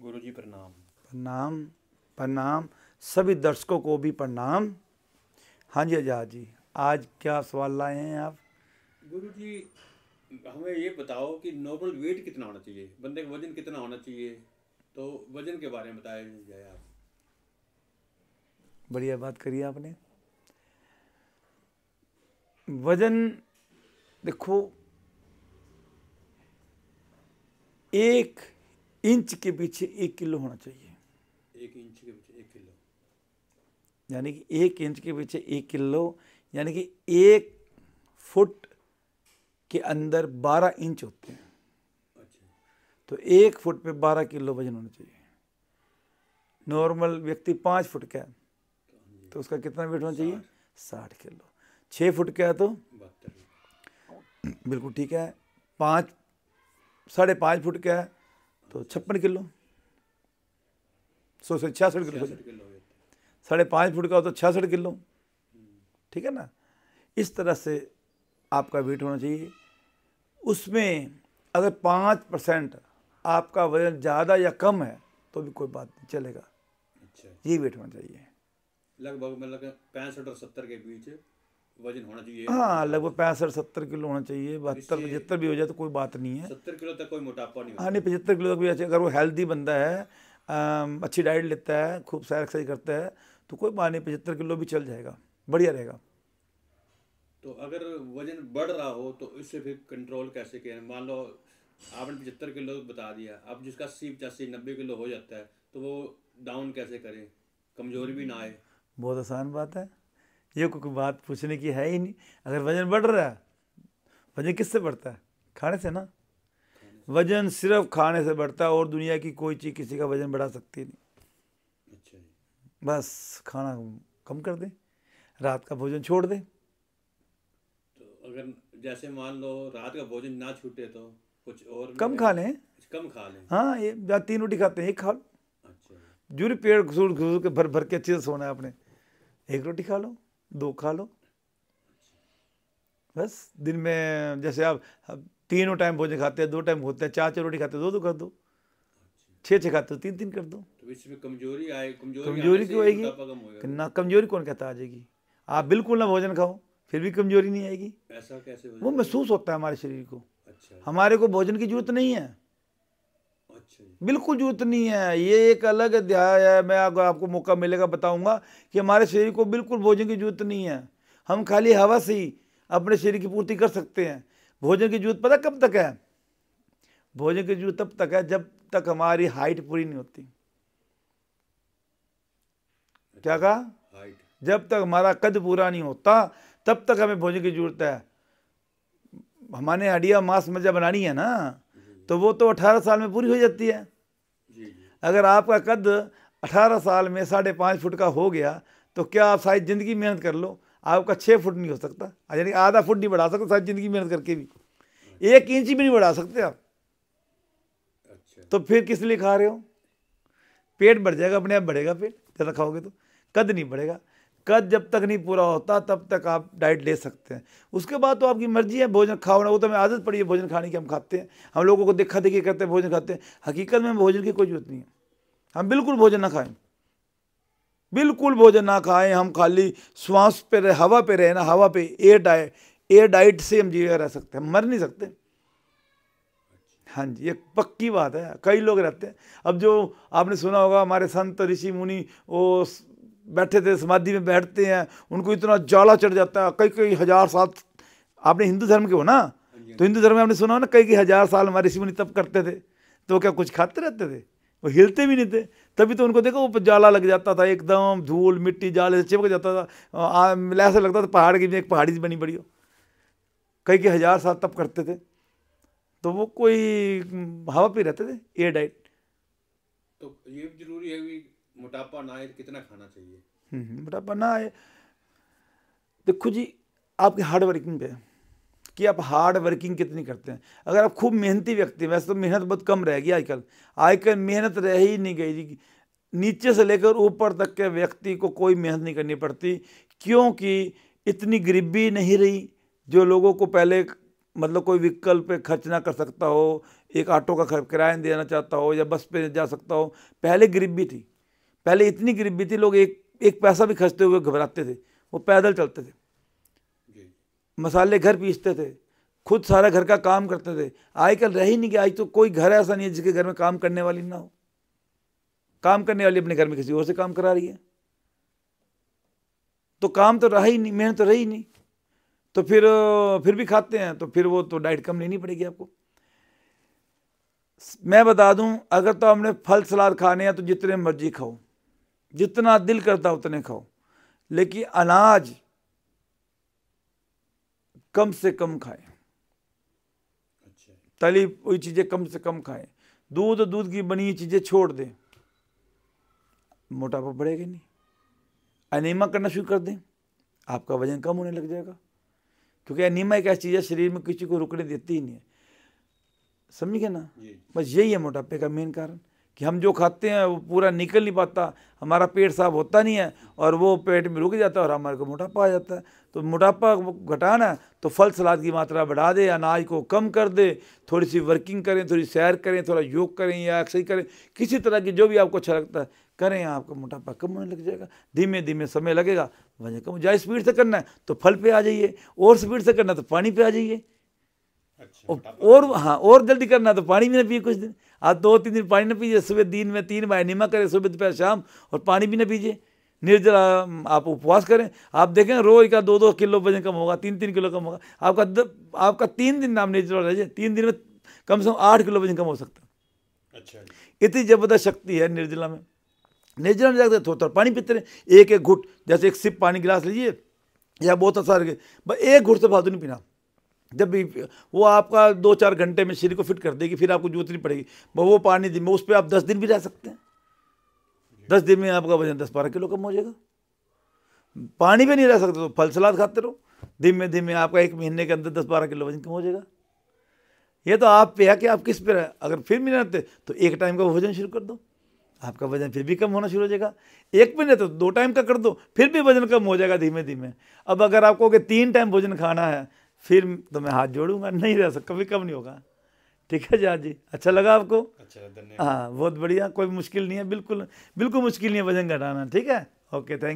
गुरुजी प्रणाम। प्रणाम प्रणाम, सभी दर्शकों को भी प्रणाम। हाँ जी आजाद जी, आज क्या सवाल लाए हैं आप? गुरुजी, हमें ये बताओ कि नॉर्मल वेट कितना होना चाहिए, बंदे का वजन कितना होना चाहिए, तो वजन के बारे में बताया जाए आप। बढ़िया बात करी आपने। वजन देखो, 1 इंच के पीछे 1 किलो होना चाहिए। 1 इंच के पीछे 1 किलो, यानी कि 1 इंच के पीछे 1 किलो, यानी कि 1 फुट के अंदर 12 इंच होते हैं। अच्छा। तो 1 फुट पे 12 किलो वजन होना चाहिए। नॉर्मल व्यक्ति 5 फुट का है तो उसका कितना वेट होना चाहिए? 60 किलो। 6 फुट का है तो 72। बिल्कुल ठीक है। 5.5 फुट का है तो 56 किलो, 66 किलो। 66 किलो हो जाते 5.5 फुट का हो तो 66 किलो। ठीक है ना? इस तरह से आपका वेट होना चाहिए। उसमें अगर 5% आपका वजन ज़्यादा या कम है तो भी कोई बात नहीं, चलेगा। हैं। अच्छा, ये वेट होना चाहिए। लगभग मतलब 65 और 70 के बीच वजन होना चाहिए। हाँ, लगभग 65-70 किलो होना चाहिए। 72-75 भी हो जाए तो कोई बात नहीं है। 70 किलो तक कोई मोटापा नहीं हाँ होता। नहीं, 75 किलो तक भी अच्छे, अगर वो हेल्दी बंदा है, अच्छी डाइट लेता है, खूब सारा एक्सरसाइज करता है तो कोई बात नहीं, 75 किलो भी चल जाएगा, बढ़िया रहेगा। तो अगर वजन बढ़ रहा हो तो इससे फिर कंट्रोल कैसे करें? मान लो आपने 75 किलो बता दिया, अब जिसका 80 85 90 किलो हो जाता है तो वो डाउन कैसे करें, कमजोरी भी ना आए? बहुत आसान बात है, ये कोई बात पूछने की है ही नहीं। अगर वजन बढ़ रहा है, वजन किससे बढ़ता है? खाने से ना। वजन सिर्फ खाने से बढ़ता है और दुनिया की कोई चीज़ किसी का वजन बढ़ा सकती नहीं। अच्छा जी। बस खाना कम कर दे, रात का भोजन छोड़ दे। तो अगर जैसे मान लो रात का भोजन ना छूटे तो कुछ और कम भी खा लें। कम खा लें? हाँ, ये या 3 रोटी खाते हैं, एक खा लो। अच्छा जी। जूरी पेड़ घुसूर घुसूर के भर भर के अच्छे से सोना है आपने, 1 रोटी खा लो, 2 खा लो। बस दिन में जैसे आप 3 टाइम भोजन खाते हैं, 2 टाइम होते हैं, 4 4 रोटी खाते हैं, 2 2 कर दो। 6 6 खाते हो, 3 3 कर दो। तो इसमें कमजोरी आए, कमजोरी आने कमजोरी से क्यों ही आएगी? मोटापा कम होएगा? ना, कमजोरी कौन कहता आ जाएगी? आप बिल्कुल ना भोजन खाओ फिर भी कमजोरी नहीं आएगी। ऐसा कैसे हो वो जाएगा? महसूस होता है हमारे शरीर को। अच्छा जी। हमारे को भोजन की जरूरत नहीं है, अच्छा जी। बिल्कुल जरूरत नहीं है। ये एक अलग अध्याय है, मैं आपको मौका मिलेगा बताऊंगा कि हमारे शरीर को बिल्कुल भोजन की जरूरत नहीं है। हम खाली हवा से ही अपने शरीर की पूर्ति कर सकते हैं। भोजन की जरूरत पता कब तक है? भोजन की जरूरत तब तक है जब तक हमारी हाइट पूरी नहीं होती। क्या कहा? हाइट। जब तक हमारा कद पूरा नहीं होता तब तक हमें भोजन की जरूरत है। हमारे हड्डियाँ मांस मज्जा बनानी है ना, तो वो तो 18 साल में पूरी हो जाती है। जी जी। अगर आपका कद 18 साल में 5.5 फुट का हो गया तो क्या आप सारी ज़िंदगी मेहनत कर लो, आपका 6 फुट नहीं हो सकता, यानी आधा फुट नहीं बढ़ा सकते सारी ज़िंदगी मेहनत करके भी, 1 इंच भी नहीं बढ़ा सकते आप। अच्छा। तो फिर किस लिए खा रहे हो? पेट बढ़ जाएगा, अपने आप बढ़ेगा पेट ज़्यादा खाओगे तो, कद नहीं बढ़ेगा। कद जब तक नहीं पूरा होता तब तक आप डाइट ले सकते हैं, उसके बाद तो आपकी मर्जी है भोजन खाओ ना। वो तो हमें आदत पड़ी है भोजन खाने की, हम खाते हैं, हम लोगों को देखा देखी करते हैं भोजन खाते हैं। हकीकत में भोजन की कोई जरूरत नहीं है। हम बिल्कुल भोजन ना खाएं, बिल्कुल भोजन ना खाएं, हम खाली श्वास पे रहे, हवा पे रहे ना, हवा पे एयर डाइट से हम जीवित रह सकते हैं, मर नहीं सकते। हाँ जी, ये पक्की बात है, कई लोग रहते हैं। अब जो आपने सुना होगा हमारे संत ऋषि मुनि, वो बैठे थे समाधि में बैठते हैं, उनको इतना जाला चढ़ जाता है, कई कई हजार साल। आपने हिंदू धर्म के हो ना, तो हिंदू धर्म में आपने सुना हो ना, कई कई हजार साल हमारे ऋषि मुनि तप करते थे, तो क्या कुछ खाते रहते थे? वो हिलते भी नहीं थे। तभी तो उनको देखो वो जाला लग जाता था, एकदम धूल मिट्टी जाले से चिपक जाता था, ऐसा लगता था पहाड़ की एक पहाड़ी बनी पड़ी हो। कई कई हजार साल तप करते थे, तो वो कोई हवा पे रहते थे, एयर डाइट। तो ये भी जरूरी है कि मोटापा ना आए तो कितना खाना चाहिए? मोटापा ना आए, देखो जी, आपकी हार्ड वर्किंग पे है कि आप हार्ड वर्किंग कितनी करते हैं। अगर आप खूब मेहनती व्यक्ति हैं, वैसे तो मेहनत बहुत कम रहेगी आजकल, आजकल मेहनत रह ही नहीं गई जी। नीचे से लेकर ऊपर तक के व्यक्ति को कोई मेहनत नहीं करनी पड़ती, क्योंकि इतनी गरीबी नहीं रही जो लोगों को पहले, मतलब कोई विकल्प पे खर्च ना कर सकता हो, एक ऑटो का किराया देना चाहता हो या बस पे जा सकता हो। पहले गरीबी थी, पहले इतनी गरीबी थी, लोग एक पैसा भी खर्चते हुए घबराते थे, वो पैदल चलते थे, मसाले घर पीसते थे, खुद सारा घर का काम करते थे। आजकल रह ही नहीं गया। आज तो कोई घर ऐसा नहीं है जिसके घर में काम करने वाली ना हो। काम करने वाली अपने घर में किसी और से काम करा रही है, तो काम तो रहा ही नहीं, मेहनत तो रही नहीं। तो फिर भी खाते हैं, तो फिर वो तो डाइट कम लेनी पड़ेगी आपको। मैं बता दूं, अगर तो हमने फल सलाद खाने हैं तो जितने मर्जी खाओ, जितना दिल करता उतने खाओ, लेकिन अनाज कम से कम खाएं, तली हुई चीजें कम से कम खाएं, दूध की बनी चीजें छोड़ दें, मोटापा बढ़ेगा नहीं। अनीमिया करना शुरू कर दें, आपका वजन कम होने लग जाएगा, क्योंकि अनीमिया एक ऐसी चीज है शरीर में किसी को रुकने देती ही नहीं है। समझ गए ना? बस यही है मोटापे का मेन कारण, कि हम जो खाते हैं वो पूरा निकल नहीं पाता, हमारा पेट साफ होता नहीं है और वो पेट में रुक जाता है और हमारे को मोटापा आ जाता है। तो मोटापा घटाना है तो फल सलाद की मात्रा बढ़ा दे, अनाज को कम कर दे, थोड़ी सी वर्किंग करें, थोड़ी सैर करें, थोड़ा योग करें या एक्सरसाइज करें, किसी तरह की जो भी आपको अच्छा लगता है करें, आपका मोटापा कम होने लग जाएगा। धीमे धीमे समय लगेगा, वजन कम। ज़्यादा स्पीड से करना है तो फल पे आ जाइए, और स्पीड से करना है तो पानी पे आ जाइए। और हाँ, और जल्दी करना है तो पानी भी ना पिए कुछ दिन, आप 2-3 दिन पानी ना पीजिए, सुबह दिन में 3 बार निमा करें, सुबह दोपहर शाम, और पानी भी ना पीजिए, निर्जल आप उपवास करें। आप देखें रोज का 2-2 किलो वजन कम होगा, 3-3 किलो कम होगा आपका 3 दिन आप निर्जल रह जाए, 3 दिन में कम से कम 8 किलो वजन कम हो सकता है। अच्छा, इतनी जबरदस्त शक्ति है निर्जला में। निर्जला में जाकर थोड़ा पानी पीते रहे, एक घुट, जैसे एक सिप पानी गिलास लीजिए या बहुत सारे, बस एक घुट से फालतू नहीं पीना। जब भी वो आपका 2-4 घंटे में शरीर को फिट कर देगी, फिर आपको जरूरत नहीं पड़ेगी। वो पानी दिन में, उस पर आप 10 दिन भी रह सकते हैं। 10 दिन में आपका वजन 10-12 किलो कम हो जाएगा। पानी पे नहीं रह सकते तो फल सलाद खाते रहो, धीमे धीमे आपका 1 महीने के अंदर 10-12 किलो वजन कम हो जाएगा। ये तो आप पे है कि आप किस पे रहे। अगर फिर भी नहीं रहते तो एक टाइम का भोजन शुरू कर दो, आपका वजन फिर भी कम होना शुरू हो जाएगा। एक भी नहीं तो 2 टाइम का कर दो, फिर भी वजन कम हो जाएगा धीमे धीमे। अब अगर आपको 3 टाइम भोजन खाना है, फिर तो मैं हाथ जोड़ूंगा, नहीं रह सकता, कभी कम नहीं होगा। ठीक है जहाँ जी, अच्छा लगा आपको? अच्छा, धन्यवाद। हाँ, बहुत बढ़िया, कोई मुश्किल नहीं है, बिल्कुल बिल्कुल मुश्किल नहीं है वजन घटाना। ठीक है, ओके, थैंक यू।